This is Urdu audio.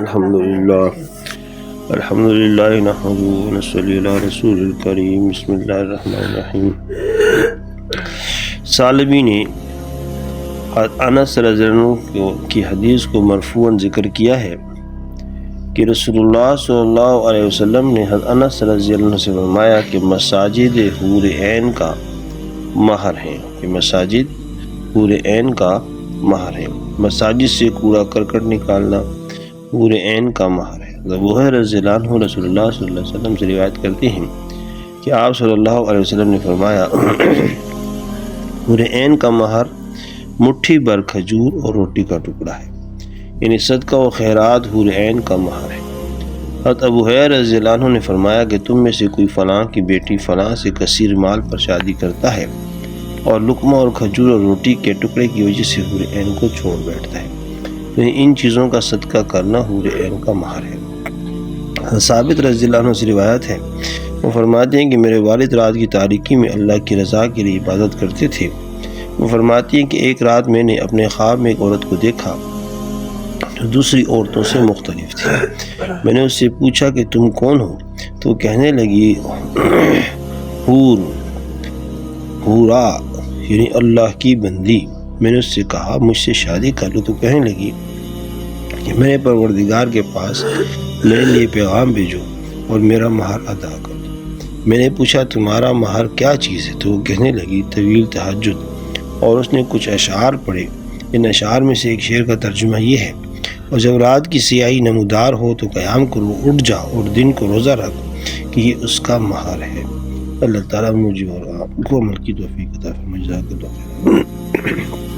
الحمدللہ نحمدہ ونصلی علی رسول الکریم بسم اللہ الرحمن الرحیم۔ ثعلبی نے انس رضی اللہ عنہ کی حدیث کو مرفوعاً ذکر کیا ہے کہ رسول اللہ صلی اللہ علیہ وسلم نے انس رضی اللہ عنہ سے فرمایا کہ مساجد حور عین کا مہر ہیں، مساجد سے کوڑا کرکٹ نکالنا حور عین کا مہر ہے۔ ابو ہریرہ رضی اللہ عنہ رسول اللہ صلی اللہ علیہ وسلم سے روایت کرتے ہیں کہ آپ صلی اللہ علیہ وسلم نے فرمایا حور عین کا مہر مٹھی بھر کھجور اور روٹی کا ٹکڑا ہے، یعنی صدقہ و خیرات حور عین کا مہر ہے۔ حضرت ابو ہریرہ رضی اللہ عنہ نے فرمایا کہ تم میں سے کوئی فلاں کی بیٹی فلاں سے کثیر مال پر شادی کرتا ہے اور لقمہ اور کھجور اور روٹی کے ٹکڑے کی وجہ سے حور عین کو چھوڑ بیٹھتا ہے، تو ان چیزوں کا صدقہ کرنا حور عین کا مہر ہے۔ ثابت رضی اللہ عنہ سے روایت ہے، وہ فرماتے ہیں کہ میرے والد رات کی تاریکی میں اللہ کی رضا کے لیے عبادت کرتے تھے۔ وہ فرماتی ہیں کہ ایک رات میں نے اپنے خواب میں ایک عورت کو دیکھا جو دوسری عورتوں سے مختلف تھی۔ میں نے اس سے پوچھا کہ تم کون ہو؟ تو وہ کہنے لگی حورا، یعنی اللہ کی بندی۔ میں نے اس سے کہا مجھ سے شادی کر لو، تو کہنے لگی کہ میرے پروردگار کے پاس میرے لیے پیغام بھیجو اور میرا مہر ادا کر دو۔ میں نے پوچھا تمہارا مہر کیا چیز ہے؟ تو وہ کہنے لگی طویل تہجد، اور اس نے کچھ اشعار پڑھے۔ ان اشعار میں سے ایک شعر کا ترجمہ یہ ہے، اور جب رات کی سیاہی نمودار ہو تو قیام کرو، اٹھ جاؤ اور دن کو روزہ رکھ کہ یہ اس کا مہر ہے۔ اللہ تعالیٰ مجھے اور آپ کو عمل کی توفیق عطا فرمائے۔ جزاک اللہ خیر۔